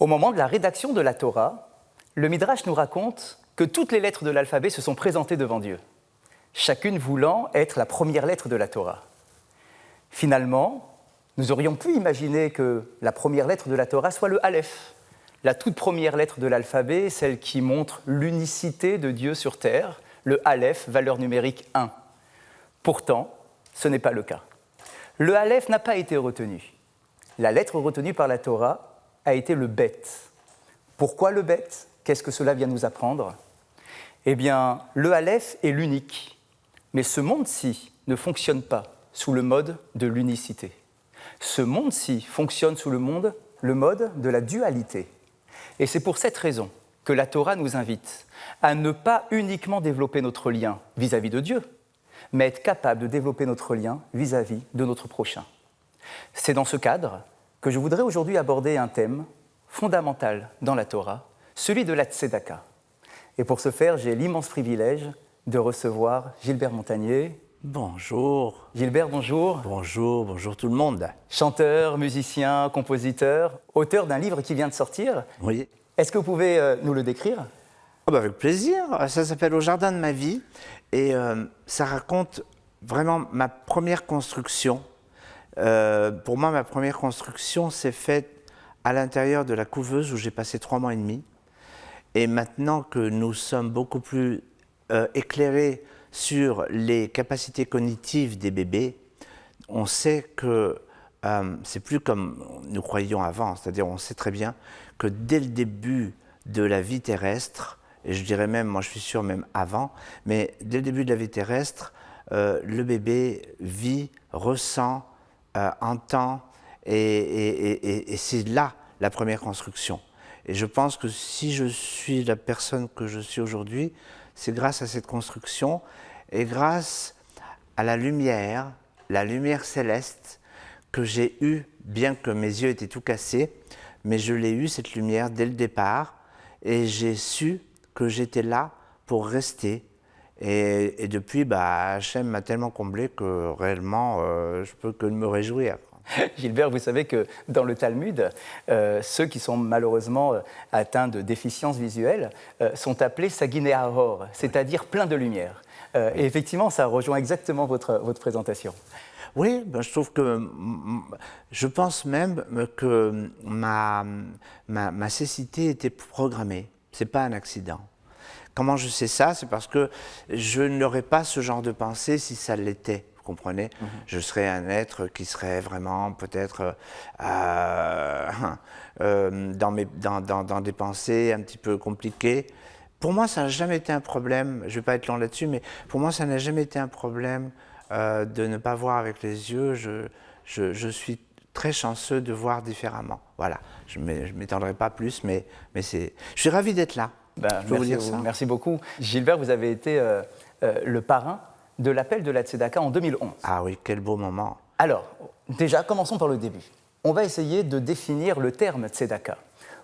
Au moment de la rédaction de la Torah, le Midrash nous raconte que toutes les lettres de l'alphabet se sont présentées devant Dieu, chacune voulant être la première lettre de la Torah. Finalement, nous aurions pu imaginer que la première lettre de la Torah soit le Aleph, la toute première lettre de l'alphabet, celle qui montre l'unicité de Dieu sur terre, le Aleph, valeur numérique 1. Pourtant, ce n'est pas le cas. Le Aleph n'a pas été retenu. La lettre retenue par la Torah a été le Bet. Pourquoi le Bet ? Qu'est-ce que cela vient nous apprendre ? Eh bien, le Aleph est l'unique. Mais ce monde-ci ne fonctionne pas sous le mode de l'unicité. Ce monde-ci fonctionne sous le mode de la dualité. Et c'est pour cette raison que la Torah nous invite à ne pas uniquement développer notre lien vis-à-vis de Dieu, mais être capable de développer notre lien vis-à-vis de notre prochain. C'est dans ce cadre que je voudrais aujourd'hui aborder un thème fondamental dans la Torah, celui de la Tzedaka. Et pour ce faire, j'ai l'immense privilège de recevoir Gilbert Montagnier. Bonjour. Gilbert, bonjour. Bonjour, bonjour tout le monde. Chanteur, musicien, compositeur, auteur d'un livre qui vient de sortir. Oui. Est-ce que vous pouvez nous le décrire ? Avec plaisir. Ça s'appelle Au jardin de ma vie et ça raconte vraiment ma première construction. Pour moi, ma première construction s'est faite à l'intérieur de la couveuse où j'ai passé 3 mois et demi. Et maintenant que nous sommes beaucoup plus éclairés sur les capacités cognitives des bébés, on sait que c'est plus comme nous croyions avant, c'est-à-dire on sait très bien que dès le début de la vie terrestre, et je dirais même, moi je suis sûr même avant, mais dès le début de la vie terrestre, le bébé vit, ressent, entend, et c'est là la première construction. Et je pense que si je suis la personne que je suis aujourd'hui, c'est grâce à cette construction et grâce à la lumière céleste que j'ai eue, bien que mes yeux étaient tout cassés, mais je l'ai eue, cette lumière, dès le départ, et j'ai su que j'étais là pour rester. Et depuis, Hachem m'a tellement comblé que réellement, je peux que me réjouir. Gilbert, vous savez que dans le Talmud, ceux qui sont malheureusement atteints de déficience visuelle sont appelés Saginé Ahor, c'est-à-dire pleins de lumière. Et effectivement, ça rejoint exactement votre présentation. Oui, je pense même que ma cécité était programmée. Ce n'est pas un accident. Comment je sais ça ? C'est parce que je n'aurais pas ce genre de pensée si ça l'était. Vous comprenez ? Je serais un être qui serait vraiment peut-être dans des pensées un petit peu compliquées. Pour moi, ça n'a jamais été un problème. Je ne vais pas être long là-dessus, mais pour moi, ça n'a jamais été un problème de ne pas voir avec les yeux. Je suis très chanceux de voir différemment. Voilà, je ne m'étendrai pas plus, mais je suis ravi d'être là. Je peux vous dire ça. Merci beaucoup. Gilbert, vous avez été le parrain de l'appel de la Tzedaka en 2011. Ah oui, quel beau moment. Alors, déjà, commençons par le début. On va essayer de définir le terme Tzedaka.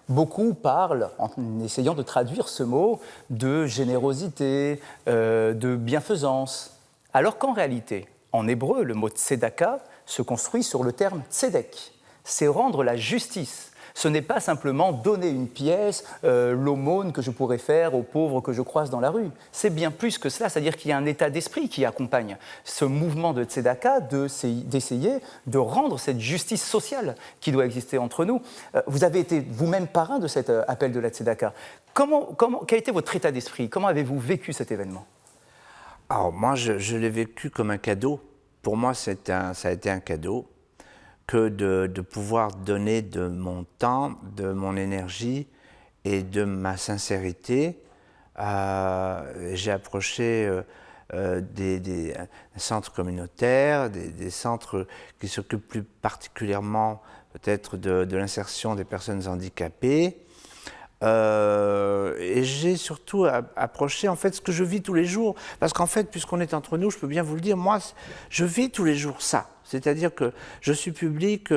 Beaucoup parlent, en essayant de traduire ce mot, de générosité, de bienfaisance. Alors qu'en réalité, en hébreu, le mot Tzedaka se construit sur le terme Tzedek. C'est rendre la justice. Ce n'est pas simplement donner une pièce, l'aumône que je pourrais faire aux pauvres que je croise dans la rue. C'est bien plus que cela, c'est-à-dire qu'il y a un état d'esprit qui accompagne ce mouvement de Tzedaka, d'essayer de rendre cette justice sociale qui doit exister entre nous. Vous avez été vous-même parrain de cet appel de la Tzedaka. Quel était votre état d'esprit ? Comment avez-vous vécu cet événement ? Alors moi, je l'ai vécu comme un cadeau. Pour moi, ça a été un cadeau que de pouvoir donner de mon temps, de mon énergie et de ma sincérité. J'ai approché des centres communautaires, des centres qui s'occupent plus particulièrement peut-être de l'insertion des personnes handicapées. Et j'ai surtout approché en fait ce que je vis tous les jours, parce qu'en fait, puisqu'on est entre nous, je peux bien vous le dire, moi, je vis tous les jours ça. C'est-à-dire que je suis public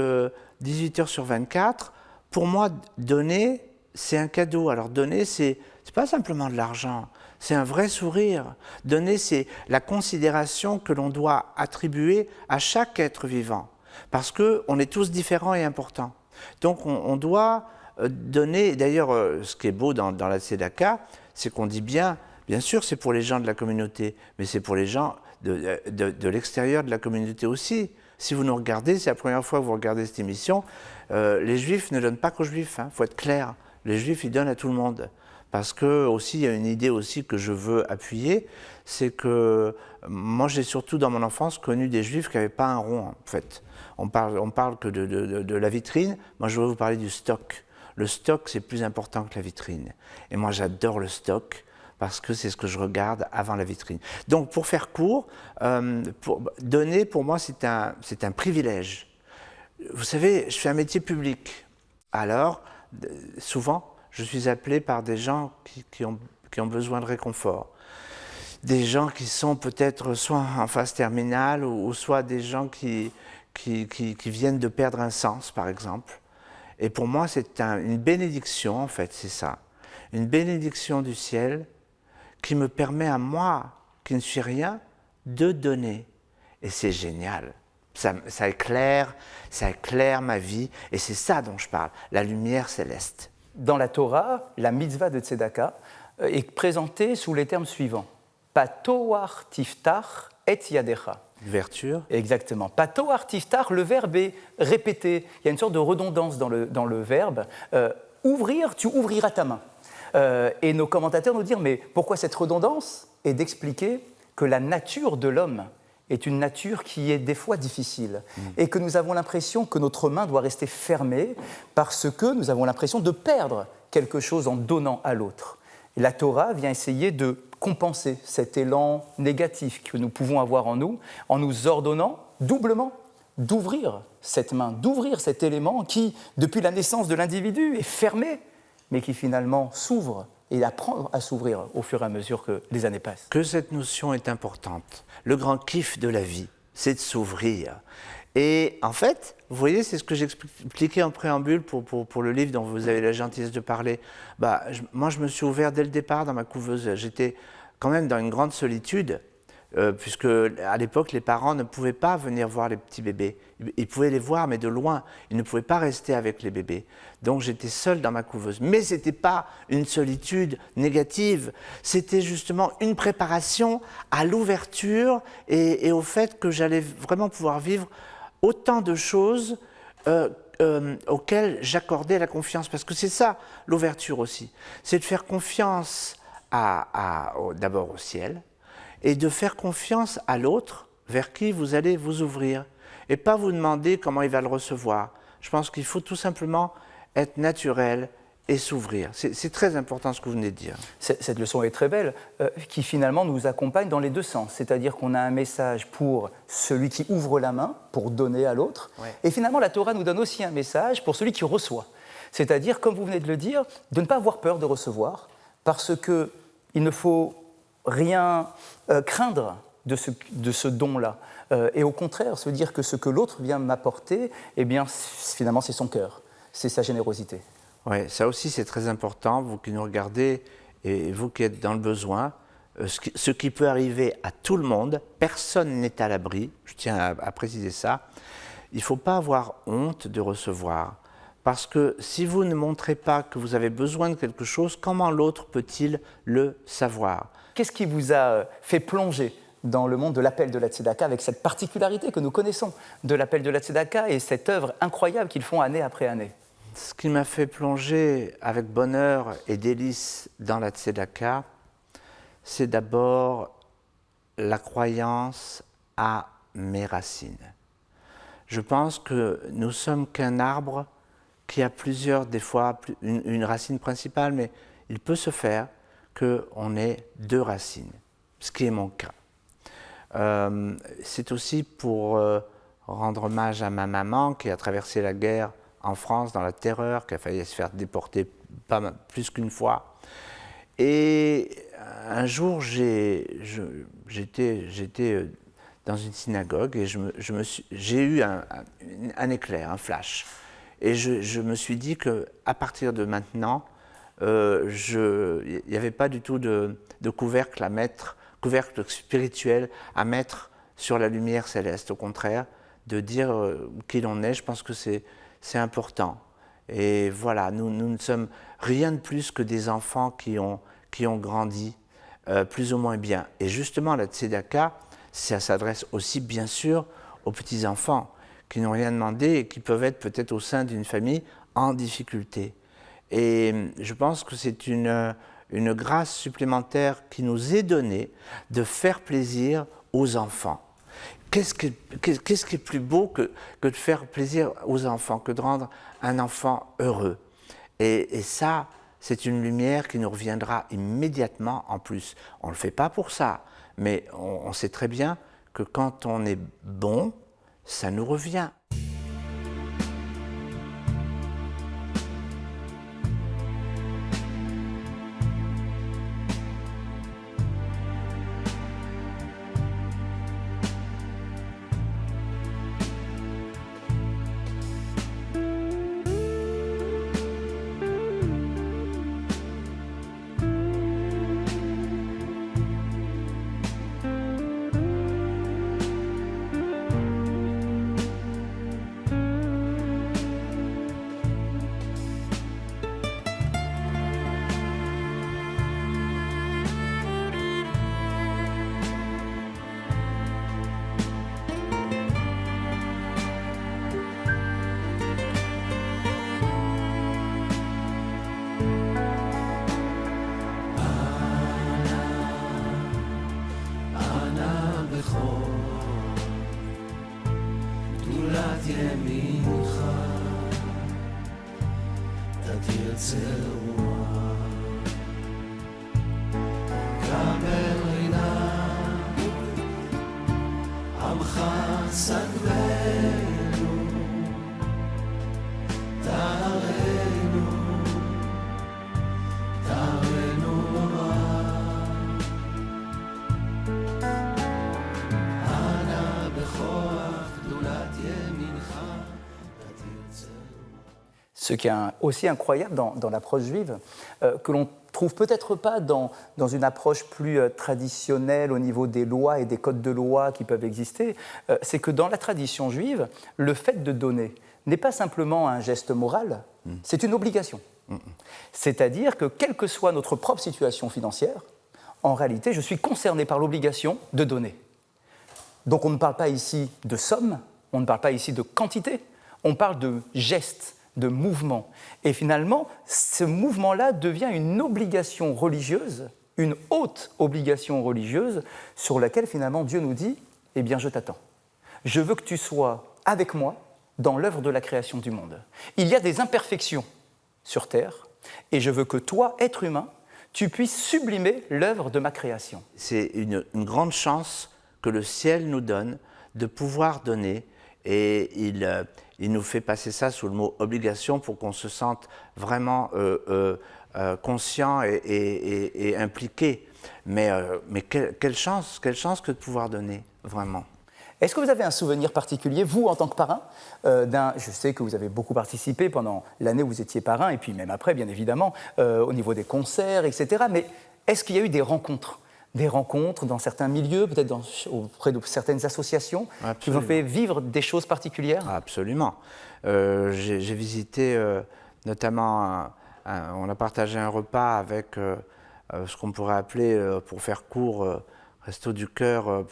18 heures sur 24. Pour moi, donner, c'est un cadeau. Alors donner, c'est pas simplement de l'argent, c'est un vrai sourire. Donner, c'est la considération que l'on doit attribuer à chaque être vivant, parce qu'on est tous différents et importants. Donc on doit donner, d'ailleurs ce qui est beau dans la tzedaka, c'est qu'on dit bien sûr c'est pour les gens de la communauté, mais c'est pour les gens de l'extérieur de la communauté aussi. Si vous nous regardez, c'est la première fois que vous regardez cette émission, les Juifs ne donnent pas qu'aux Juifs, il faut être clair. Les Juifs, ils donnent à tout le monde. Parce que aussi, il y a une idée aussi que je veux appuyer, c'est que moi, j'ai surtout dans mon enfance connu des Juifs qui n'avaient pas un rond, en fait. On parle que de la vitrine, moi je veux vous parler du stock. Le stock, c'est plus important que la vitrine. Et moi, j'adore le stock, parce que c'est ce que je regarde avant la vitrine. Donc, pour faire court, donner, pour moi, c'est un privilège. Vous savez, je fais un métier public. Alors, souvent, je suis appelé par des gens qui ont besoin de réconfort. Des gens qui sont peut-être soit en phase terminale, ou soit des gens qui viennent de perdre un sens, par exemple. Et pour moi, c'est une bénédiction, en fait, c'est ça. Une bénédiction du ciel qui me permet à moi, qui ne suis rien, de donner. Et c'est génial. Ça éclaire ma vie, et c'est ça dont je parle, la lumière céleste. Dans la Torah, la mitzvah de tzedaka est présentée sous les termes suivants. Patoar tiftach et yadecha. Ouverture. Exactement. Patoar tiftach, le verbe est répété. Il y a une sorte de redondance dans le verbe. Ouvrir, tu ouvriras ta main. Et nos commentateurs nous disent, mais pourquoi cette redondance? Et d'expliquer que la nature de l'homme est une nature qui est des fois difficile et que nous avons l'impression que notre main doit rester fermée parce que nous avons l'impression de perdre quelque chose en donnant à l'autre. Et la Torah vient essayer de compenser cet élan négatif que nous pouvons avoir en nous ordonnant doublement d'ouvrir cette main, d'ouvrir cet élément qui, depuis la naissance de l'individu, est fermé, mais qui finalement s'ouvre et apprendre à s'ouvrir au fur et à mesure que les années passent. Que cette notion est importante. Le grand kiff de la vie, c'est de s'ouvrir. Et en fait, vous voyez, c'est ce que j'expliquais en préambule pour le livre dont vous avez la gentillesse de parler. Moi, je me suis ouvert dès le départ dans ma couveuse. J'étais quand même dans une grande solitude, puisque à l'époque, les parents ne pouvaient pas venir voir les petits bébés. Ils pouvaient les voir, mais de loin. Ils ne pouvaient pas rester avec les bébés. Donc j'étais seul dans ma couveuse. Mais ce n'était pas une solitude négative. C'était justement une préparation à l'ouverture et au fait que j'allais vraiment pouvoir vivre autant de choses auxquelles j'accordais la confiance. Parce que c'est ça, l'ouverture aussi. C'est de faire confiance d'abord au ciel, et de faire confiance à l'autre vers qui vous allez vous ouvrir. Et pas vous demander comment il va le recevoir. Je pense qu'il faut tout simplement être naturel et s'ouvrir. C'est très important ce que vous venez de dire. Cette leçon est très belle, qui finalement nous accompagne dans les deux sens. C'est-à-dire qu'on a un message pour celui qui ouvre la main, pour donner à l'autre. Ouais. Et finalement, la Torah nous donne aussi un message pour celui qui reçoit. C'est-à-dire, comme vous venez de le dire, de ne pas avoir peur de recevoir, parce qu'il ne faut rien craindre de ce don-là. Et au contraire, se dire que ce que l'autre vient m'apporter, eh bien, finalement, c'est son cœur, c'est sa générosité. Oui, ça aussi, c'est très important, vous qui nous regardez et vous qui êtes dans le besoin. Ce qui peut arriver à tout le monde, personne n'est à l'abri, je tiens à préciser ça. Il ne faut pas avoir honte de recevoir. Parce que si vous ne montrez pas que vous avez besoin de quelque chose, comment l'autre peut-il le savoir? Qu'est-ce qui vous a fait plonger dans le monde de l'appel de la Tzedaka avec cette particularité que nous connaissons de l'appel de la Tzedaka et cette œuvre incroyable qu'ils font année après année? Ce qui m'a fait plonger avec bonheur et délice dans la Tzedaka, c'est d'abord la croyance à mes racines. Je pense que nous sommes qu'un arbre qui a plusieurs, des fois, une racine principale, mais il peut se faire qu'on ait deux racines, ce qui est mon cas. C'est aussi pour rendre hommage à ma maman qui a traversé la guerre en France dans la terreur, qui a failli se faire déporter plus qu'une fois. Et un jour, j'étais dans une synagogue et j'ai eu un éclair, un flash. Et je me suis dit qu'à partir de maintenant, il n'y avait pas du tout de couvercle à mettre, couvercle spirituel à mettre sur la lumière céleste. Au contraire, de dire qui l'on est, je pense que c'est important. Et voilà, nous ne sommes rien de plus que des enfants qui ont grandi plus ou moins bien. Et justement, la tzedaka, ça s'adresse aussi bien sûr aux petits-enfants qui n'ont rien demandé et qui peuvent être peut-être au sein d'une famille en difficulté. Et je pense que c'est une grâce supplémentaire qui nous est donnée de faire plaisir aux enfants. Qu'est-ce qui est plus beau que de faire plaisir aux enfants, que de rendre un enfant heureux? Et ça, c'est une lumière qui nous reviendra immédiatement en plus. On ne le fait pas pour ça, mais on sait très bien que quand on est bon, ça nous revient. Ce qui est aussi incroyable dans l'approche juive, que l'on ne trouve peut-être pas dans une approche plus traditionnelle au niveau des lois et des codes de loi qui peuvent exister, c'est que dans la tradition juive, le fait de donner n'est pas simplement un geste moral, c'est une obligation. C'est-à-dire que quelle que soit notre propre situation financière, en réalité, je suis concerné par l'obligation de donner. Donc on ne parle pas ici de somme, on ne parle pas ici de quantité, on parle de geste, de mouvement. Et finalement, ce mouvement-là devient une obligation religieuse, une haute obligation religieuse, sur laquelle finalement Dieu nous dit « Eh bien, je t'attends. Je veux que tu sois avec moi dans l'œuvre de la création du monde. Il y a des imperfections sur Terre, et je veux que toi, être humain, tu puisses sublimer l'œuvre de ma création. » C'est une grande chance que le ciel nous donne de pouvoir donner, et il nous fait passer ça sous le mot obligation pour qu'on se sente vraiment conscient et impliqué. Mais quelle chance que de pouvoir donner, vraiment. Est-ce que vous avez un souvenir particulier, vous, en tant que parrain, je sais que vous avez beaucoup participé pendant l'année où vous étiez parrain, et puis même après, bien évidemment, au niveau des concerts, etc. Mais est-ce qu'il y a eu des rencontres dans certains milieux, peut-être auprès de certaines associations, Absolument. Qui vous ont fait vivre des choses particulières? Absolument. J'ai visité notamment, on a partagé un repas avec ce qu'on pourrait appeler, pour faire court, Resto du Cœur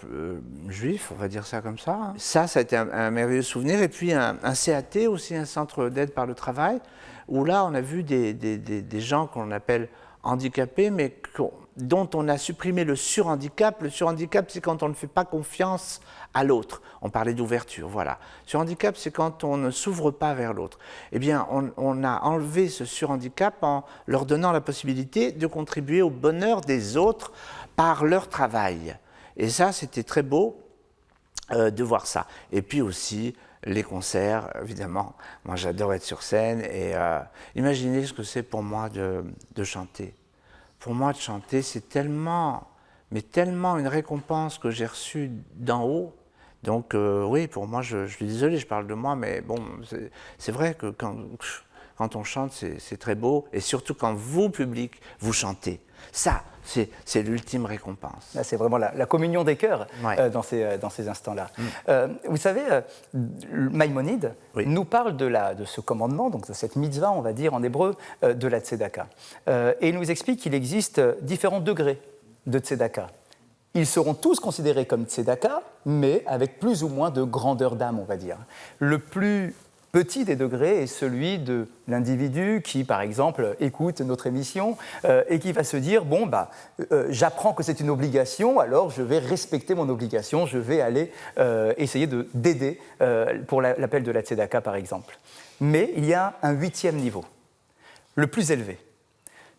juif, on va dire ça comme ça. Ça a été un merveilleux souvenir. Et puis un CAT aussi, un centre d'aide par le travail, où là on a vu des gens qu'on appelle handicapés, mais dont on a supprimé le surhandicap. Le surhandicap, c'est quand on ne fait pas confiance à l'autre. On parlait d'ouverture, voilà. Surhandicap, c'est quand on ne s'ouvre pas vers l'autre. Eh bien, on a enlevé ce surhandicap en leur donnant la possibilité de contribuer au bonheur des autres par leur travail. Et ça, c'était très beau de voir ça. Et puis aussi, les concerts, évidemment. Moi, j'adore être sur scène et imaginez ce que c'est pour moi de chanter. Pour moi, de chanter, c'est tellement une récompense que j'ai reçue d'en haut. Donc oui, pour moi, je suis désolé, je parle de moi, mais bon, c'est vrai que quand quand on chante, c'est très beau, et surtout quand vous, public, vous chantez. Ça, c'est l'ultime récompense. Là, c'est vraiment la communion des cœurs Ouais. dans ces instants-là. Vous savez, Maïmonide nous parle de ce commandement, donc de cette mitzvah, on va dire en hébreu, de la tzedaka. Et il nous explique qu'il existe différents degrés de tzedaka. Ils seront tous considérés comme tzedaka, mais avec plus ou moins de grandeur d'âme, on va dire. Le plus petit des degrés est celui de l'individu qui, par exemple, écoute notre émission et qui va se dire « Bon, j'apprends que c'est une obligation, alors je vais respecter mon obligation, je vais aller essayer d'aider pour l'appel de la tzedaka, par exemple. » Mais il y a un 8e niveau, le plus élevé,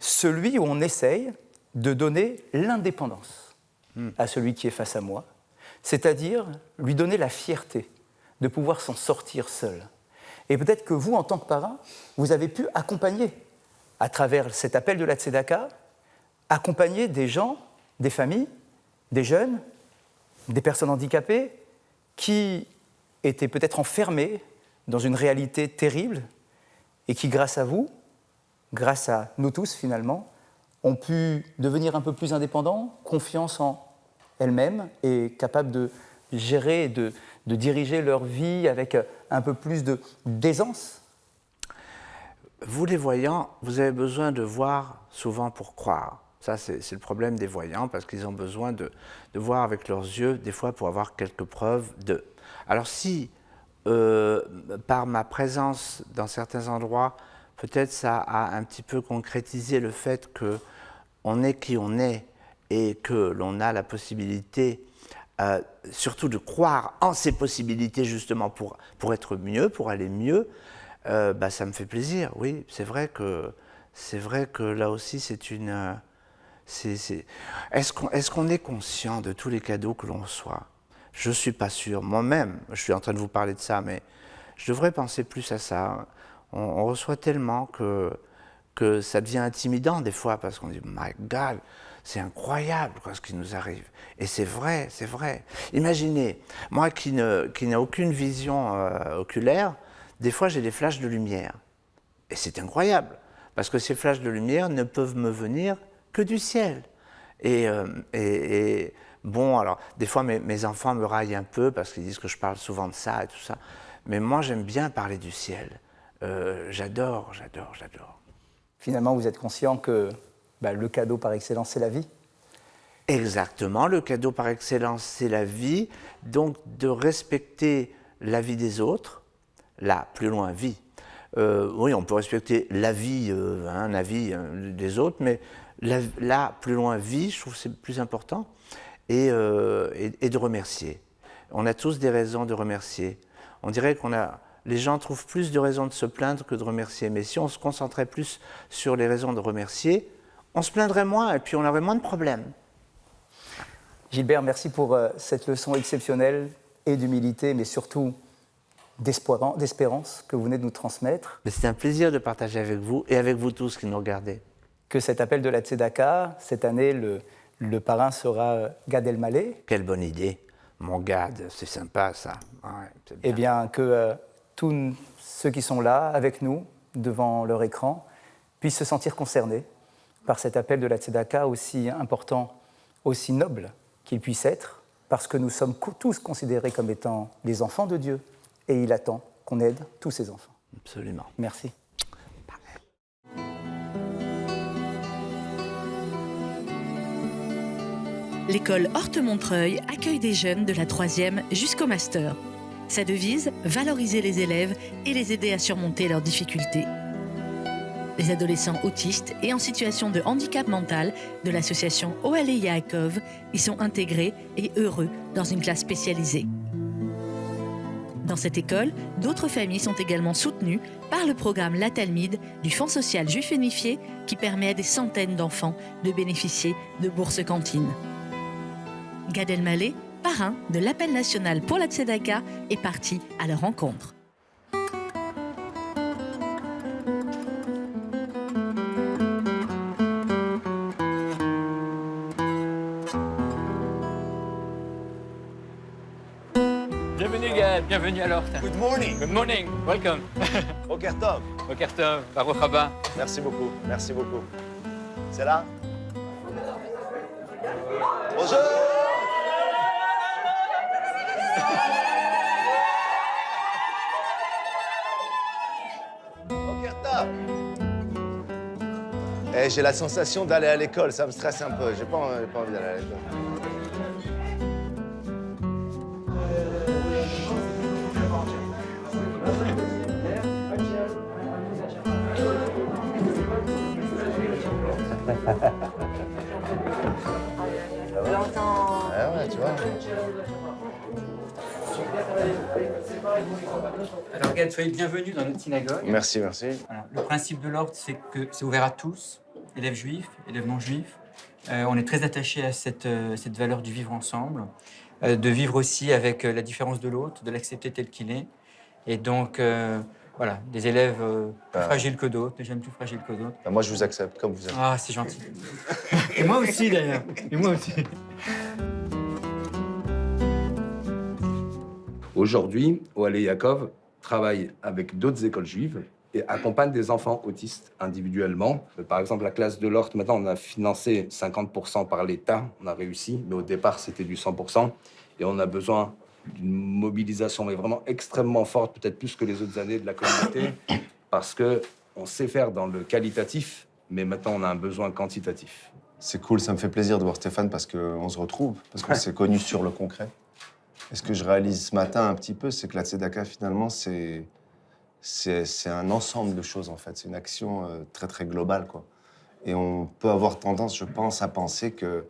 celui où on essaye de donner l'indépendance à celui qui est face à moi, c'est-à-dire lui donner la fierté de pouvoir s'en sortir seul. Et peut-être que vous, en tant que parrain, vous avez pu accompagner, à travers cet appel de la tzedaka, accompagner des gens, des familles, des jeunes, des personnes handicapées, qui étaient peut-être enfermés dans une réalité terrible et qui, grâce à vous, grâce à nous tous finalement, ont pu devenir un peu plus indépendants, confiance en elles-mêmes et capables de gérer et de diriger leur vie avec un peu plus d'aisance. Vous les voyants, vous avez besoin de voir souvent pour croire. Ça, c'est le problème des voyants, parce qu'ils ont besoin de voir avec leurs yeux, des fois pour avoir quelques preuves de... Alors si, par ma présence dans certains endroits, peut-être ça a un petit peu concrétisé le fait qu'on est qui on est et que l'on a la possibilité surtout de croire en ces possibilités justement pour être mieux, pour aller mieux, ça me fait plaisir, oui. C'est vrai que là aussi c'est une... Est-ce qu'on est conscient de tous les cadeaux que l'on reçoit? Je ne suis pas sûr. Moi-même, je suis en train de vous parler de ça, mais je devrais penser plus à ça. On reçoit tellement que ça devient intimidant des fois, parce qu'on dit « My God !» c'est incroyable ce qui nous arrive. Et c'est vrai, c'est vrai. Imaginez, moi qui n'ai aucune vision oculaire, des fois j'ai des flashs de lumière. Et c'est incroyable, parce que ces flashs de lumière ne peuvent me venir que du ciel. Et bon, alors, des fois mes enfants me raillent un peu, parce qu'ils disent que je parle souvent de ça et tout ça. Mais moi j'aime bien parler du ciel. J'adore. Finalement, vous êtes conscient que le cadeau par excellence, c'est la vie. Exactement, le cadeau par excellence, c'est la vie. Donc, de respecter la vie des autres, là, plus loin, vie. Oui, on peut respecter la vie, des autres, mais là, plus loin, vie, je trouve que c'est plus important. Et de remercier. On a tous des raisons de remercier. On dirait les gens trouvent plus de raisons de se plaindre que de remercier. Mais si on se concentrait plus sur les raisons de remercier, on se plaindrait moins et puis on aurait moins de problèmes. Gilbert, merci pour cette leçon exceptionnelle et d'humilité, mais surtout d'espérance que vous venez de nous transmettre. C'est un plaisir de partager avec vous et avec vous tous qui nous regardez. Que cet appel de la tzedaka, cette année, le parrain sera Gad Elmaleh. Quelle bonne idée. Mon Gad, c'est sympa ça. Ouais, c'est bien. Eh bien, que tous ceux qui sont là, avec nous, devant leur écran, puissent se sentir concernés par cet appel de la tzedaka aussi important, aussi noble qu'il puisse être, parce que nous sommes tous considérés comme étant les enfants de Dieu, et il attend qu'on aide tous ces enfants. Absolument. Merci. L'école Horte-Montreuil accueille des jeunes de la 3e jusqu'au master. Sa devise, valoriser les élèves et les aider à surmonter leurs difficultés. Les adolescents autistes et en situation de handicap mental de l'association Oale Yaakov y sont intégrés et heureux dans une classe spécialisée. Dans cette école, d'autres familles sont également soutenues par le programme La Talmide du Fonds social juif unifié qui permet à des centaines d'enfants de bénéficier de bourses cantines. Gad Elmaleh, parrain de l'appel national pour la tzedaka, est parti à leur rencontre. Bienvenue Gad, bienvenue à l'Horte. Good morning. Good morning, welcome. Boker Tov. Boker Tov, Baruch Haba. Merci beaucoup, merci beaucoup. C'est là? Bonjour. Boker Tov. Eh, j'ai la sensation d'aller à l'école, ça me stresse un peu. J'ai pas envie d'aller à l'école. Ah ouais, tu vois. Alors, Gad, soyez bienvenue dans notre synagogue. Merci, merci. Voilà. Le principe de l'ordre, c'est que c'est ouvert à tous, élèves juifs, élèves non juifs. On est très attaché à cette valeur du vivre ensemble, de vivre aussi avec la différence de l'autre, de l'accepter tel qu'il est. Et donc, voilà, des élèves plus fragiles que d'autres, des jeunes plus fragiles que d'autres. Bah, moi, je vous accepte comme vous êtes. Ah, c'est gentil. Et moi aussi, d'ailleurs. Et moi aussi. Aujourd'hui, Oale Yaakov travaille avec d'autres écoles juives et accompagne des enfants autistes individuellement. Par exemple, la classe de l'Ort, maintenant, on a financé 50% par l'État. On a réussi, mais au départ, c'était du 100%. Et on a besoin d'une mobilisation, mais vraiment extrêmement forte, peut-être plus que les autres années de la communauté, parce qu'on sait faire dans le qualitatif, mais maintenant, on a un besoin quantitatif. C'est cool, ça me fait plaisir de voir Stéphane parce qu'on se retrouve, parce qu'on s'est connus sur le concret. Et ce que je réalise ce matin un petit peu, c'est que la Tzedaka, finalement, c'est un ensemble de choses, en fait. C'est une action très, très globale, quoi. Et on peut avoir tendance, je pense, à penser que,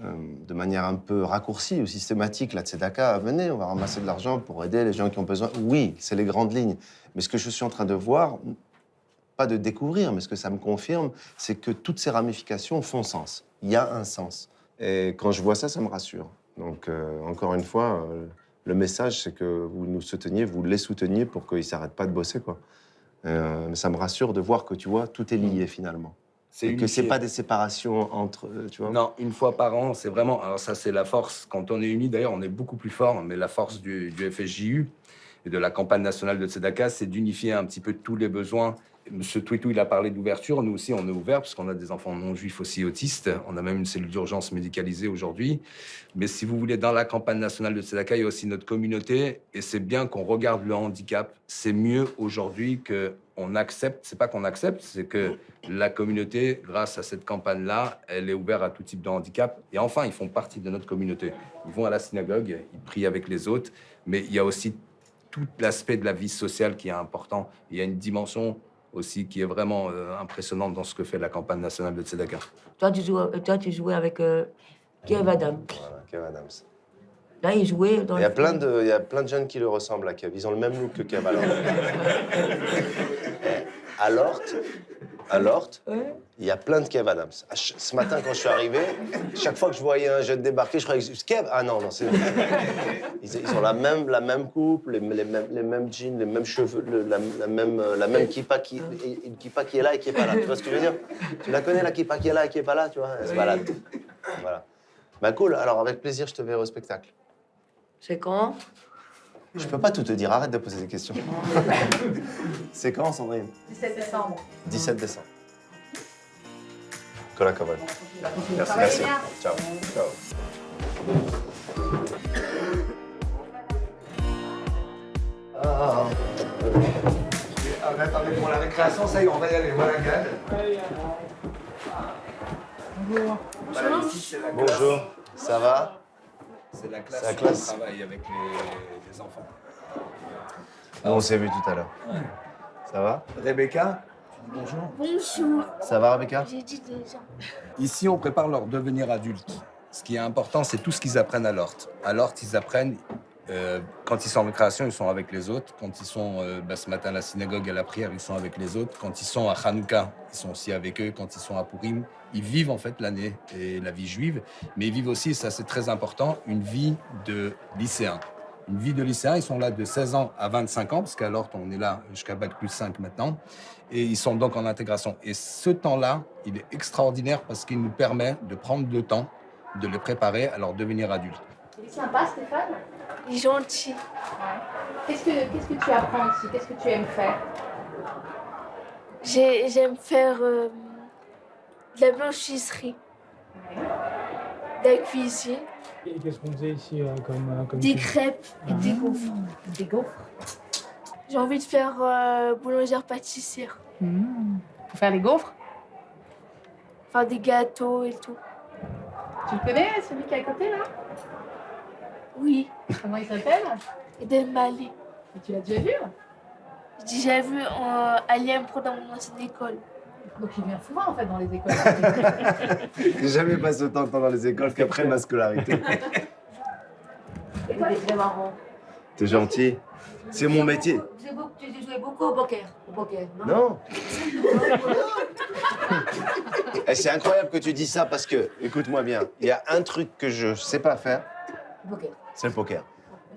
de manière un peu raccourcie ou systématique, la Tzedaka, venez, on va ramasser de l'argent pour aider les gens qui ont besoin. Oui, c'est les grandes lignes. Mais ce que je suis en train de voir, pas de découvrir, mais ce que ça me confirme, c'est que toutes ces ramifications font sens. Il y a un sens. Et quand je vois ça, ça me rassure. Donc, encore une fois, le message, c'est que vous nous souteniez, vous les souteniez pour qu'ils ne s'arrêtent pas de bosser, quoi. Mais ça me rassure de voir que, tu vois, tout est lié, finalement. Et que ce n'est pas des séparations entre, tu vois. Non, une fois par an, c'est vraiment... Alors ça, c'est la force. Quand on est unis, d'ailleurs, on est beaucoup plus fort, mais la force du FSJU et de la campagne nationale de Tzedaka, c'est d'unifier un petit peu tous les besoins. Monsieur Twitou, il a parlé d'ouverture. Nous aussi, on est ouvert parce qu'on a des enfants non juifs aussi autistes. On a même une cellule d'urgence médicalisée aujourd'hui. Mais si vous voulez, dans la campagne nationale de Tzedaka, il y a aussi notre communauté. Et c'est bien qu'on regarde le handicap. C'est mieux aujourd'hui qu'on accepte. C'est pas qu'on accepte, c'est que la communauté, grâce à cette campagne-là, elle est ouverte à tout type de handicap. Et enfin, ils font partie de notre communauté. Ils vont à la synagogue, ils prient avec les autres. Mais il y a aussi tout l'aspect de la vie sociale qui est important. Il y a une dimension aussi qui est vraiment impressionnante dans ce que fait la campagne nationale de Tzedaka. Toi, tu jouais avec Kev Adams. Voilà, Kev Adams. Là, il jouait dans Il y a plein de jeunes qui le ressemblent à Kev. Ils ont le même look que Kev. Alors, à Lort, il y a plein de Kev Adams. Ce matin, quand je suis arrivé, chaque fois que je voyais un jeune débarquer, je croyais que c'était Kev. Ah non, c'est... Ils ont la même coupe, les mêmes jeans, les mêmes cheveux, la même kippa une kippa qui est là et qui est pas là. Tu vois ce que je veux dire? Tu la connais, la kippa qui est là et qui est pas là, tu vois? Elle se balade. Voilà. Bah cool, alors avec plaisir, je te verrai au spectacle. C'est quand? Je peux pas tout te dire, arrête de poser des questions. C'est quand, Sandrine? 17 décembre. 17 décembre. Kola Kavod. Merci. Ciao. Ciao. Attendez, pour la récréation, ça y est, on va y aller. Voilà, Gad. Bonjour. Voilà, ici, c'est la classe. Bonjour, ça va? C'est la classe, C'est la classe. où on travaille avec les enfants. On s'est vu tout à l'heure. Ça va? Rebecca, bonjour. Bonjour. Ça va, Rebecca? J'ai dit déjà. Ici, on prépare leur devenir adulte. Ce qui est important, c'est tout ce qu'ils apprennent à l'Ort. À l'Ort, ils apprennent, quand ils sont en récréation, ils sont avec les autres. Quand ils sont ce matin à la synagogue, à la prière, ils sont avec les autres. Quand ils sont à Hanouka, ils sont aussi avec eux. Quand ils sont à Purim, ils vivent en fait l'année et la vie juive. Mais ils vivent aussi, ça c'est très important, une vie de lycéen. Une vie de lycéen, ils sont là de 16 ans à 25 ans, parce qu'à l'Ort, on est là jusqu'à Bac plus 5 maintenant. Et ils sont donc en intégration. Et ce temps-là, il est extraordinaire parce qu'il nous permet de prendre le temps de les préparer à leur devenir adultes. Il est sympa, Stéphane. Il est gentil. Qu'est-ce que tu apprends ici? Qu'est-ce que tu aimes faire? J'aime faire de la blanchisserie, de la cuisine, Et qu'est-ce qu'on faisait ici comme des cuisine? crêpes et des gaufres. Des gaufres. J'ai envie de faire boulangère-pâtissière, Pour faire les gaufres. faire des gâteaux et tout. Tu le connais, celui qui est à côté, là? Oui, Comment il s'appelle? et des malais. Et tu l'as déjà vu? J'ai déjà vu à Liempro dans mon ancienne école. Donc il vient souvent, en fait, dans les écoles. J'ai jamais passé autant de temps dans les écoles qu'après ma scolarité. C'est marrant. T'es gentil. C'est mon métier. Tu jouais beaucoup au poker. Non? Non. Eh, c'est incroyable que tu dis ça parce que, écoute-moi bien, il y a un truc que je sais pas faire, Au poker. c'est le poker.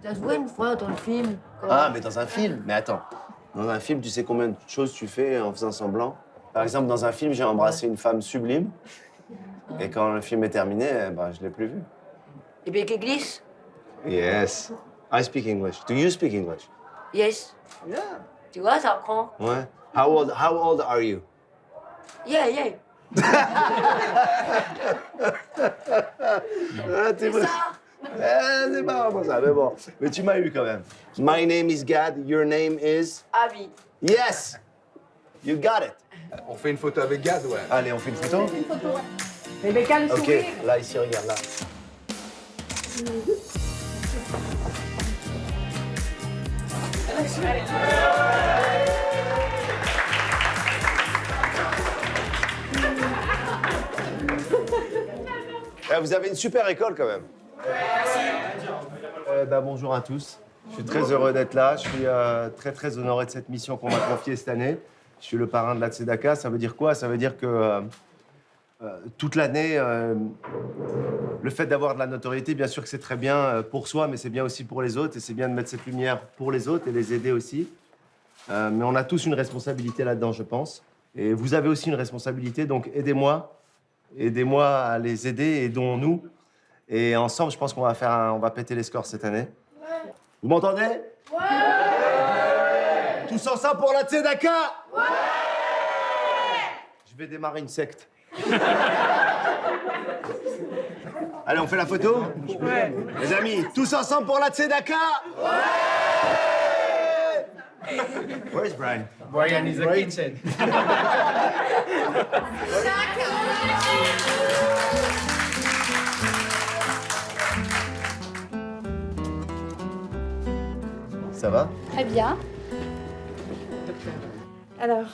Tu as joué une fois dans le film. Ah, mais dans un film. Mais attends, dans un film, tu sais combien de choses tu fais en faisant semblant? Par exemple, dans un film, j'ai embrassé une femme sublime. Et quand le film est terminé, eh ben, je l'ai plus vue. Et bien qui glisse? Yes. I speak English. Do you speak English? Yes. Yeah. Tu vois, ça apprend. Ouais. How old are you? Yeah, yeah. Ah, t'es vrai. C'est marrant pour ça, mais bon. Mais tu m'as eu quand même. My name is Gad, your name is... Abby. Yes! You got it. On fait une photo avec Gad, ouais. Allez, on fait une photo? Rebecca, le Ok, sourire. là, ici, regarde, là. Vous avez une super école quand même. Bonjour à tous. Je suis très heureux d'être là. Je suis très honoré de cette mission qu'on m'a confiée cette année. Je suis le parrain de la Tzedaka. Ça veut dire quoi? Ça veut dire que toute l'année, le fait d'avoir de la notoriété, bien sûr que c'est très bien pour soi, mais c'est bien aussi pour les autres. Et c'est bien de mettre cette lumière pour les autres et les aider aussi. Mais on a tous une responsabilité là-dedans, je pense. Et vous avez aussi une responsabilité, donc aidez-moi. Aidez-moi à les aider, aidons-nous. Et ensemble, je pense qu'on va péter les scores cette année. Ouais. Vous m'entendez? Ouais. Tous ensemble pour la Tzedaka? Ouais. Je vais démarrer une secte. Allez, on fait la photo? Ouais. Les amis, tous ensemble pour la Tzedaka? Ouais. Where's Brian? Brian is the kitchen. Ça va? Très bien. Alors,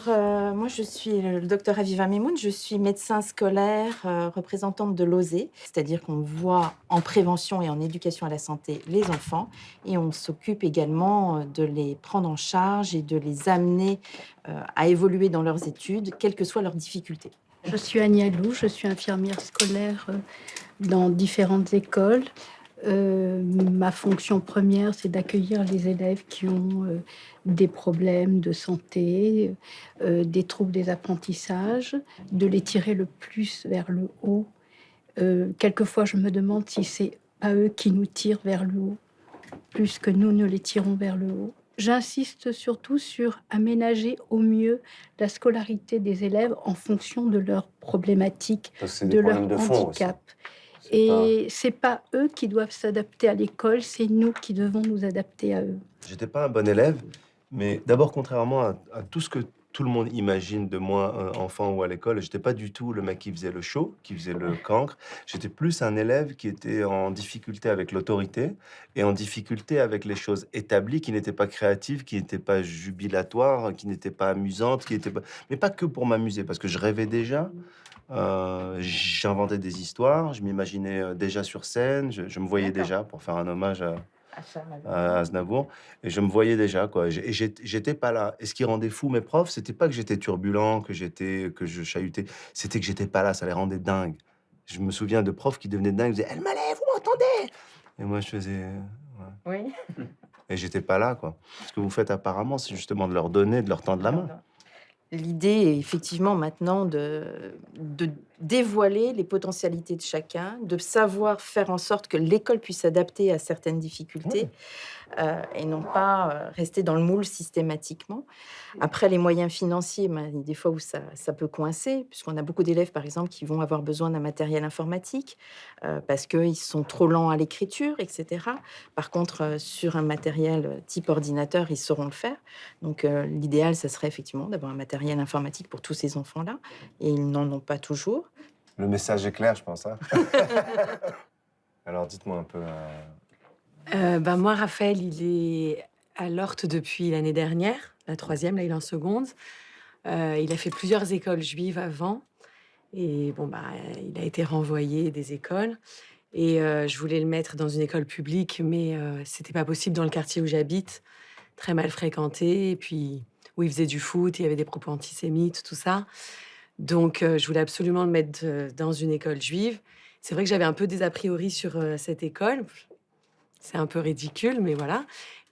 moi, je suis le docteur Aviva Memoun, je suis médecin scolaire représentante de l'OSE, c'est-à-dire qu'on voit en prévention et en éducation à la santé les enfants et on s'occupe également de les prendre en charge et de les amener à évoluer dans leurs études, quelles que soient leurs difficultés. Je suis Annie Alou, je suis infirmière scolaire dans différentes écoles. Ma fonction première, c'est d'accueillir les élèves qui ont des problèmes de santé, des troubles des apprentissages, de les tirer le plus vers le haut. Quelquefois, je me demande si c'est pas eux qui nous tirent vers le haut, plus que nous ne les tirons vers le haut. J'insiste surtout sur aménager au mieux la scolarité des élèves en fonction de leurs problématiques, de leur handicap. Et c'est pas eux qui doivent s'adapter à l'école, c'est nous qui devons nous adapter à eux. J'étais pas un bon élève, mais d'abord, contrairement à tout ce que tout le monde imagine de moi, enfant ou à l'école, j'étais pas du tout le mec qui faisait le show, qui faisait le cancre. J'étais plus un élève qui était en difficulté avec l'autorité et en difficulté avec les choses établies, qui n'étaient pas créatives, qui n'étaient pas jubilatoires, qui n'étaient pas amusantes, mais pas que pour m'amuser, parce que je rêvais déjà. J'inventais des histoires, je m'imaginais déjà sur scène, je me voyais déjà pour faire un hommage à Aznavour, et je me voyais déjà, quoi. Et j'étais pas là. Et ce qui rendait fou mes profs, c'était pas que j'étais turbulent, que je chahutais, c'était que j'étais pas là, ça les rendait dingues. Je me souviens de profs qui devenaient dingues, ils disaient « Elle m'allait, vous m'entendez ?» Et moi, je faisais... Ouais. Oui. Et j'étais pas là, quoi. Ce que vous faites apparemment, c'est justement de leur donner, de leur tendre la main. L'idée est effectivement maintenant de dévoiler les potentialités de chacun, de savoir faire en sorte que l'école puisse s'adapter à certaines difficultés et non pas rester dans le moule systématiquement. Après, les moyens financiers, il y a des fois où ça peut coincer, puisqu'on a beaucoup d'élèves, par exemple, qui vont avoir besoin d'un matériel informatique parce qu'ils sont trop lents à l'écriture, etc. Par contre, sur un matériel type ordinateur, ils sauront le faire. Donc, l'idéal, ça serait effectivement d'avoir un matériel informatique pour tous ces enfants-là, et ils n'en ont pas toujours. Le message est clair, je pense. Hein. Alors, dites-moi un peu. Moi, Raphaël, il est à l'Horte depuis l'année dernière, la 3e, là, il est en seconde. Il a fait plusieurs écoles juives avant. Et il a été renvoyé des écoles. Et je voulais le mettre dans une école publique, mais c'était pas possible dans le quartier où j'habite, très mal fréquenté. Et puis, où il faisait du foot, il y avait des propos antisémites, tout ça. Donc, je voulais absolument le mettre dans une école juive. C'est vrai que j'avais un peu des a priori sur cette école. C'est un peu ridicule, mais voilà.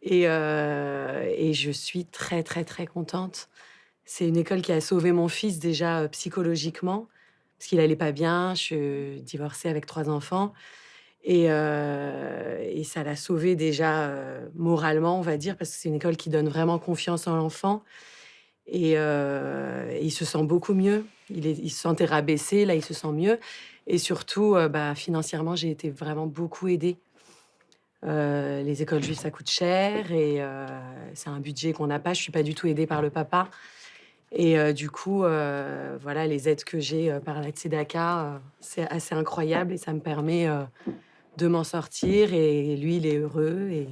Et je suis très, très, très contente. C'est une école qui a sauvé mon fils déjà psychologiquement, parce qu'il allait pas bien. Je suis divorcée avec 3 enfants. Et ça l'a sauvé déjà moralement, on va dire, parce que c'est une école qui donne vraiment confiance en l'enfant. Et il se sent beaucoup mieux. Il se sentait rabaissé, là, il se sent mieux. Et surtout, financièrement, j'ai été vraiment beaucoup aidée. Les écoles juives, ça coûte cher et c'est un budget qu'on n'a pas. Je suis pas du tout aidée par le papa. Et du coup, voilà, les aides que j'ai par la Tzedaka, c'est assez incroyable et ça me permet de m'en sortir. Et lui, il est heureux et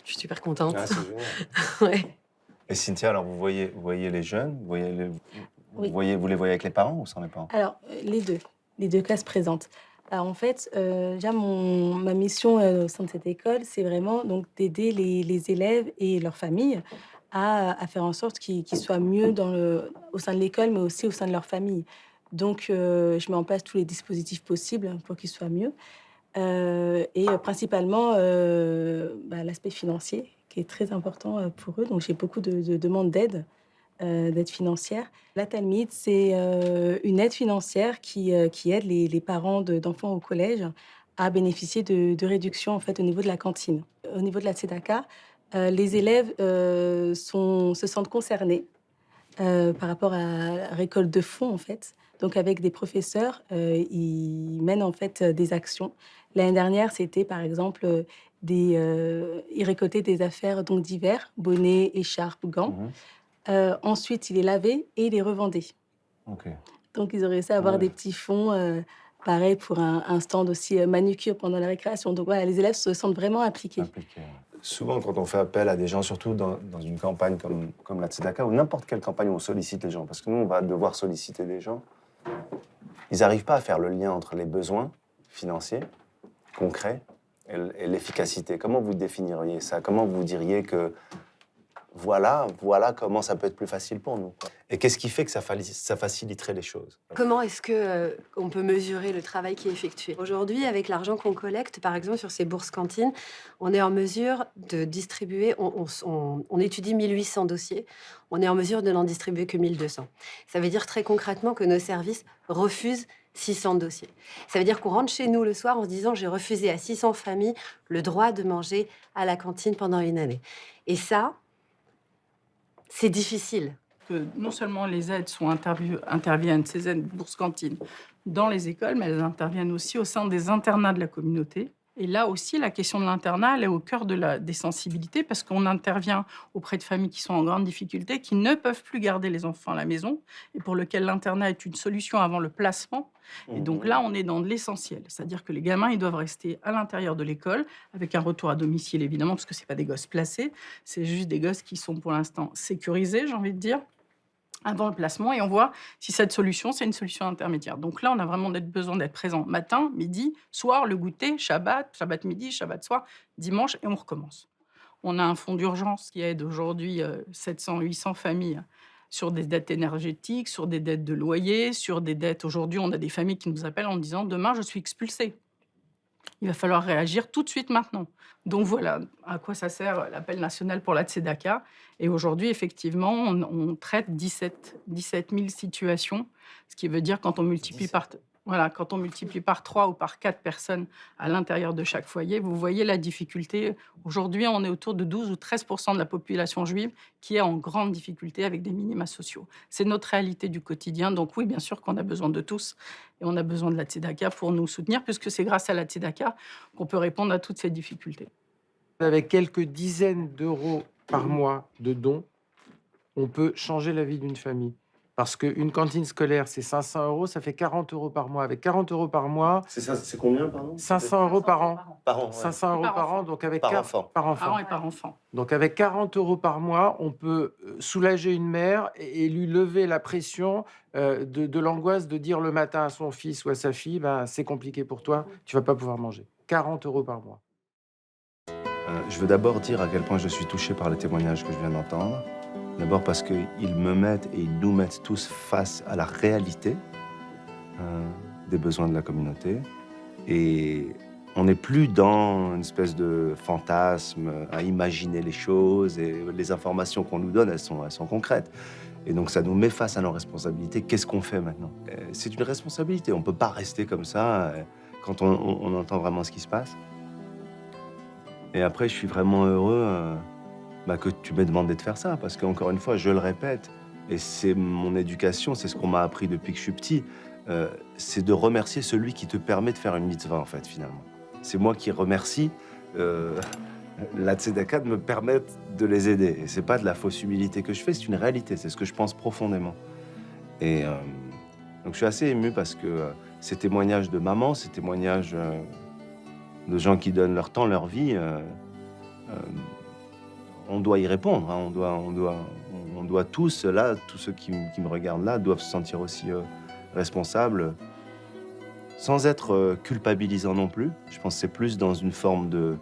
je suis super contente. Ah, c'est génial. Ouais. Et Cynthia, alors vous voyez les jeunes, vous Oui. les voyez avec les parents ou sans les parents? Alors, les deux cas se présentent. Alors, en fait, déjà, ma mission au sein de cette école, c'est vraiment donc d'aider les élèves et leurs familles à faire en sorte qu'ils soient mieux au sein de l'école, mais aussi au sein de leur famille. Donc, je mets en place tous les dispositifs possibles pour qu'ils soient mieux. Et principalement, l'aspect financier, qui est très important pour eux. Donc, j'ai beaucoup de demandes d'aide financière. La Talmid, c'est une aide financière qui aide les parents d'enfants au collège à bénéficier de réductions en fait, au niveau de la cantine. Au niveau de la Tzedaka, les élèves se sentent concernés par rapport à la récolte de fonds, en fait. Donc, avec des professeurs, ils mènent en fait des actions. L'année dernière, c'était par exemple ils récoltaient des affaires donc divers, bonnets, écharpes, gants. Ensuite, il les lavait et il les revendait. Okay. Donc, ils ont réussi à avoir des petits fonds, pareil pour un stand aussi manucure pendant la récréation. Donc, voilà, les élèves se sentent vraiment impliqués. Souvent, quand on fait appel à des gens, surtout dans une campagne comme la Tzedaka, ou n'importe quelle campagne où on sollicite les gens, parce que nous, on va devoir solliciter des gens, ils n'arrivent pas à faire le lien entre les besoins financiers, concrets, et l'efficacité. Comment vous définiriez ça? Comment vous diriez que voilà comment ça peut être plus facile pour nous, quoi. Et qu'est-ce qui fait que ça faciliterait les choses? Comment est-ce que on peut mesurer le travail qui est effectué? Aujourd'hui, avec l'argent qu'on collecte, par exemple sur ces bourses cantines, on est en mesure de distribuer, on étudie 1800 dossiers, on est en mesure de n'en distribuer que 1200. Ça veut dire très concrètement que nos services refusent 600 dossiers. Ça veut dire qu'on rentre chez nous le soir en se disant « j'ai refusé à 600 familles le droit de manger à la cantine pendant une année ». Et ça, c'est difficile. Que non seulement les aides interviennent, ces aides bourses cantines, dans les écoles, mais elles interviennent aussi au sein des internats de la communauté. Et là aussi, la question de l'internat, elle est au cœur des sensibilités parce qu'on intervient auprès de familles qui sont en grande difficulté, qui ne peuvent plus garder les enfants à la maison et pour lesquelles l'internat est une solution avant le placement. Et donc là, on est dans de l'essentiel. C'est-à-dire que les gamins, ils doivent rester à l'intérieur de l'école avec un retour à domicile, évidemment, parce que ce n'est pas des gosses placés. C'est juste des gosses qui sont pour l'instant sécurisés, j'ai envie de dire, avant le placement, et on voit si cette solution, c'est une solution intermédiaire. Donc là, on a vraiment besoin d'être présent matin, midi, soir, le goûter, Shabbat midi, Shabbat soir, dimanche, et on recommence. On a un fonds d'urgence qui aide aujourd'hui 700-800 familles sur des dettes énergétiques, sur des dettes de loyer, sur des dettes... Aujourd'hui, on a des familles qui nous appellent en disant « Demain, je suis expulsée ». Il va falloir réagir tout de suite maintenant. Donc voilà à quoi ça sert l'appel national pour la Tzedaka. Et aujourd'hui, effectivement, on traite 17 000 situations, ce qui veut dire quand on multiplie par 3 ou par 4 personnes à l'intérieur de chaque foyer, vous voyez la difficulté. Aujourd'hui, on est autour de 12 ou 13% de la population juive qui est en grande difficulté avec des minima sociaux. C'est notre réalité du quotidien. Donc oui, bien sûr qu'on a besoin de tous et on a besoin de la Tzedaka pour nous soutenir, puisque c'est grâce à la Tzedaka qu'on peut répondre à toutes ces difficultés. Avec quelques dizaines d'euros par mois de dons, on peut changer la vie d'une famille. Parce qu'une cantine scolaire, c'est 500 euros, ça fait 40 euros par mois. Avec 40 euros par mois... C'est combien, pardon? 500 euros par an. Par an, ouais. 500 euros par an, donc avec par enfant. Par enfant. Par an et par enfant. Donc avec 40 euros par mois, on peut soulager une mère et lui lever la pression de l'angoisse de dire le matin à son fils ou à sa fille, ben, c'est compliqué pour toi, tu vas pas pouvoir manger. 40 euros par mois. Je veux d'abord dire à quel point je suis touché par les témoignages que je viens d'entendre. D'abord parce qu'ils me mettent et ils nous mettent tous face à la réalité des besoins de la communauté. Et on n'est plus dans une espèce de fantasme à imaginer les choses, et les informations qu'on nous donne, elles sont concrètes. Et donc ça nous met face à nos responsabilités. Qu'est-ce qu'on fait maintenant? C'est une responsabilité, on ne peut pas rester comme ça quand on entend vraiment ce qui se passe. Et après, je suis vraiment heureux que tu m'aies demandé de faire ça, parce qu'encore une fois, je le répète, et c'est mon éducation, c'est ce qu'on m'a appris depuis que je suis petit, c'est de remercier celui qui te permet de faire une mitzvah, en fait, finalement. C'est moi qui remercie la Tzedaka de me permettre de les aider. Et c'est pas de la fausse humilité que je fais, c'est une réalité, c'est ce que je pense profondément. Et donc je suis assez ému parce que ces témoignages de maman, ces témoignages de gens qui donnent leur temps, leur vie, on doit y répondre. Hein. On doit tous, là, tous ceux qui me regardent là, doivent se sentir aussi responsables, sans être culpabilisants non plus. Je pense que c'est plus dans une forme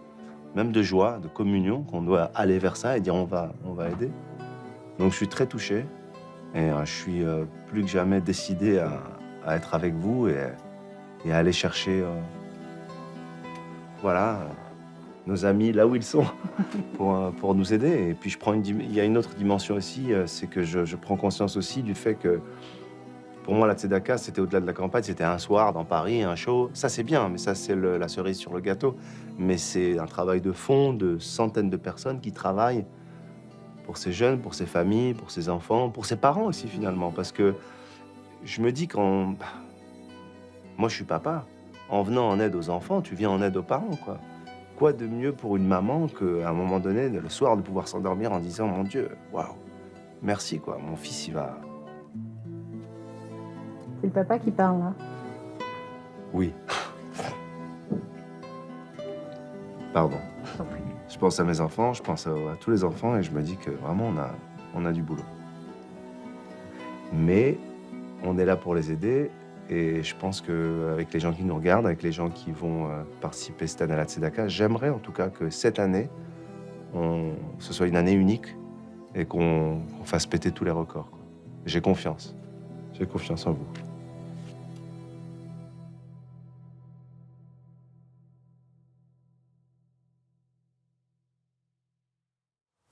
même de joie, de communion, qu'on doit aller vers ça et dire on va aider. Donc je suis très touché et je suis plus que jamais décidé à être avec vous et à aller chercher nos amis là où ils sont pour nous aider. Et puis il y a une autre dimension aussi, c'est que je prends conscience aussi du fait que pour moi la Tzedaka c'était au-delà de la campagne, c'était un soir dans Paris, un show. Ça c'est bien, mais ça c'est la cerise sur le gâteau. Mais c'est un travail de fond de centaines de personnes qui travaillent pour ces jeunes, pour ces familles, pour ces enfants, pour ces parents aussi finalement. Parce que je me dis moi je suis papa, en venant en aide aux enfants, tu viens en aide aux parents, quoi. Quoi de mieux pour une maman qu'à un moment donné, le soir, de pouvoir s'endormir en disant « Mon Dieu, waouh, merci, quoi, mon fils, il va... » C'est le papa qui parle, là. Oui. Pardon. Je pense à mes enfants, je pense à tous les enfants et je me dis que vraiment, on a du boulot. Mais on est là pour les aider. Et je pense qu'avec les gens qui nous regardent, avec les gens qui vont participer cette année à la Tzedaka, j'aimerais en tout cas que cette année, ce soit une année unique et qu'on fasse péter tous les records. J'ai confiance. J'ai confiance en vous.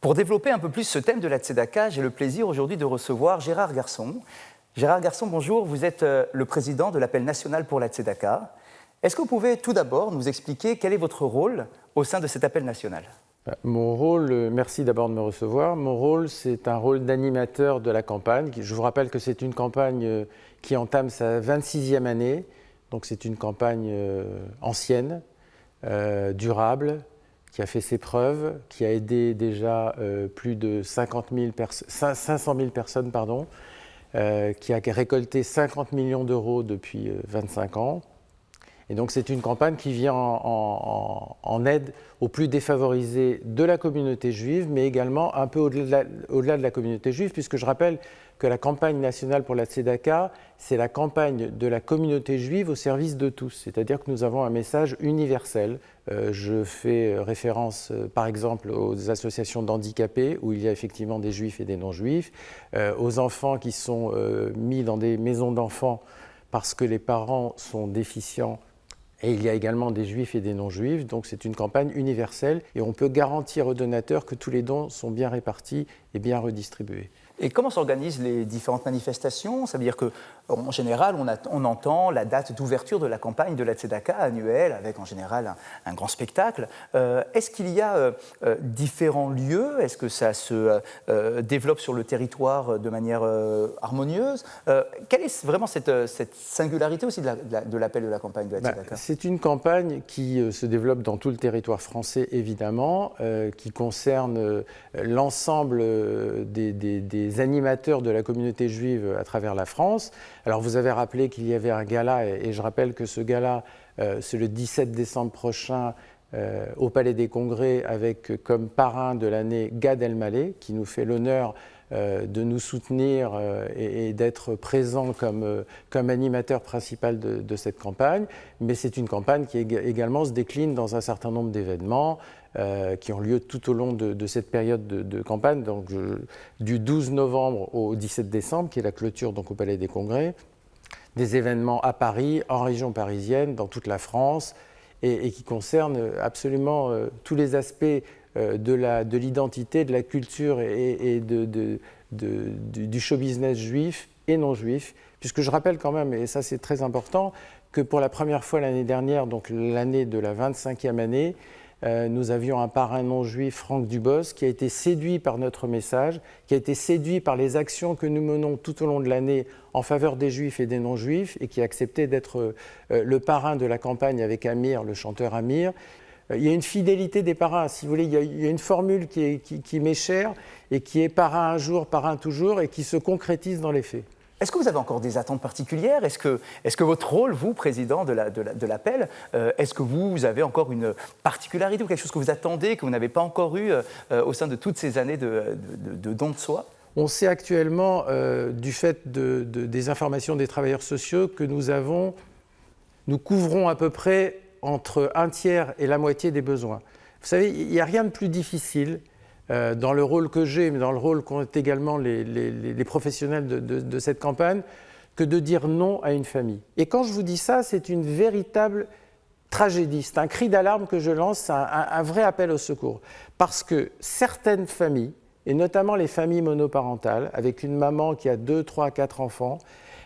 Pour développer un peu plus ce thème de la Tzedaka, j'ai le plaisir aujourd'hui de recevoir Gérard Garçon. Gérard Garçon, bonjour. Vous êtes le président de l'appel national pour la Tzedaka. Est-ce que vous pouvez tout d'abord nous expliquer quel est votre rôle au sein de cet appel national? Mon rôle, merci d'abord de me recevoir. Mon rôle, c'est un rôle d'animateur de la campagne. Je vous rappelle que c'est une campagne qui entame sa 26e année. Donc c'est une campagne ancienne, durable, qui a fait ses preuves, qui a aidé déjà plus de 500 000 personnes, qui a récolté 50 millions d'euros depuis 25 ans. Et donc c'est une campagne qui vient en aide aux plus défavorisés de la communauté juive, mais également un peu au-delà de la communauté juive, puisque je rappelle que la campagne nationale pour la Tzedaka, c'est la campagne de la communauté juive au service de tous. C'est-à-dire que nous avons un message universel. Je fais référence, par exemple, aux associations d'handicapés, où il y a effectivement des juifs et des non-juifs, aux enfants qui sont mis dans des maisons d'enfants parce que les parents sont déficients Et il y a également des juifs et des non-juifs, donc c'est une campagne universelle et on peut garantir aux donateurs que tous les dons sont bien répartis et bien redistribués. Et comment s'organisent les différentes manifestations? Ça veut dire qu'en général, on entend la date d'ouverture de la campagne de la Tzedaka annuelle, avec en général un grand spectacle. Est-ce qu'il y a différents lieux? Est-ce que ça se développe sur le territoire de manière harmonieuse? Quelle est vraiment cette singularité aussi de l'appel de la campagne de la Tzedaka? C'est une campagne qui se développe dans tout le territoire français, évidemment, qui concerne l'ensemble des animateurs de la communauté juive à travers la France. Alors vous avez rappelé qu'il y avait un gala, et je rappelle que ce gala, c'est le 17 décembre prochain au Palais des Congrès, avec comme parrain de l'année Gad Elmaleh, qui nous fait l'honneur de nous soutenir et d'être présent comme animateur principal de cette campagne. Mais c'est une campagne qui également se décline dans un certain nombre d'événements qui ont lieu tout au long de cette période de campagne, donc du 12 novembre au 17 décembre, qui est la clôture donc, au Palais des Congrès, des événements à Paris, en région parisienne, dans toute la France, et qui concernent absolument tous les aspects de l'identité, de la culture et du show business juif et non juif, puisque je rappelle quand même, et ça c'est très important, que pour la première fois l'année dernière, donc l'année de la 25e année, nous avions un parrain non-juif, Franck Dubos, qui a été séduit par notre message, qui a été séduit par les actions que nous menons tout au long de l'année en faveur des juifs et des non-juifs, et qui a accepté d'être le parrain de la campagne avec Amir, le chanteur Amir. Il y a une fidélité des parrains, si vous voulez, il y a une formule qui m'est chère et qui est parrain un jour, parrain toujours, et qui se concrétise dans les faits. Est-ce que vous avez encore des attentes particulières? Est-ce que votre rôle, vous, président de l'appel, est-ce que vous avez encore une particularité ou quelque chose que vous attendez, que vous n'avez pas encore eu au sein de toutes ces années de don de soi? On sait actuellement, du fait des informations des travailleurs sociaux, que nous couvrons à peu près entre un tiers et la moitié des besoins. Vous savez, il n'y a rien de plus difficile dans le rôle que j'ai, mais dans le rôle qu'ont également les professionnels de cette campagne, que de dire non à une famille. Et quand je vous dis ça, c'est une véritable tragédie, c'est un cri d'alarme que je lance, c'est un vrai appel au secours. Parce que certaines familles, et notamment les familles monoparentales, avec une maman qui a 2, 3, 4 enfants,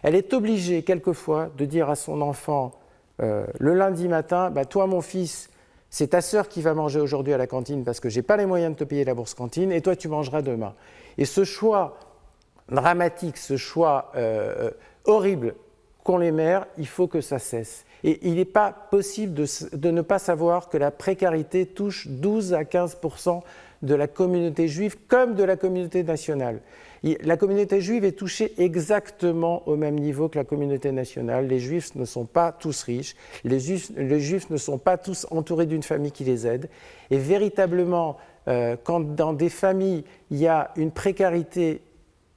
elle est obligée quelquefois de dire à son enfant le lundi matin, bah, toi mon fils, c'est ta sœur qui va manger aujourd'hui à la cantine parce que je n'ai pas les moyens de te payer la bourse cantine et toi tu mangeras demain. Et ce choix dramatique, ce choix horrible qu'ont les mères, il faut que ça cesse. Et il n'est pas possible de ne pas savoir que la précarité touche 12 à 15% de la communauté juive comme de la communauté nationale. La communauté juive est touchée exactement au même niveau que la communauté nationale. Les juifs ne sont pas tous riches, les juifs ne sont pas tous entourés d'une famille qui les aide. Et véritablement, quand dans des familles, il y a une précarité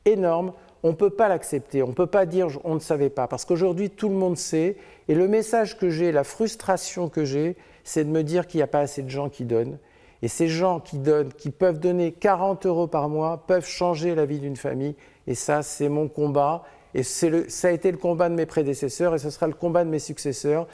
énorme, on ne peut pas l'accepter, on ne peut pas dire on ne savait pas, parce qu'aujourd'hui tout le monde sait, et le message que j'ai, la frustration que j'ai, c'est de me dire qu'il n'y a pas assez de gens qui donnent. Et ces gens qui donnent, qui peuvent donner 40 € par mois, peuvent changer la vie d'une famille. Et ça, c'est mon combat. Et ça a été le combat de mes prédécesseurs et ce sera le combat de mes successeurs.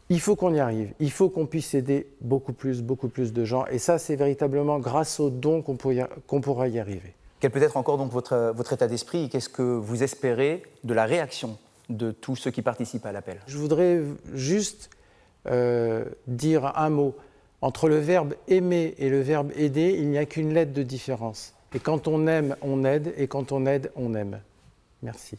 Il faut qu'on y arrive. Il faut qu'on puisse aider beaucoup plus de gens. Et ça, c'est véritablement grâce aux dons qu'on pourra y arriver. Quel peut être encore donc votre état d'esprit et qu'est-ce que vous espérez de la réaction de tous ceux qui participent à l'appel? Je voudrais juste dire un mot. Entre le verbe aimer et le verbe aider, il n'y a qu'une lettre de différence. Et quand on aime, on aide, et quand on aide, on aime. Merci.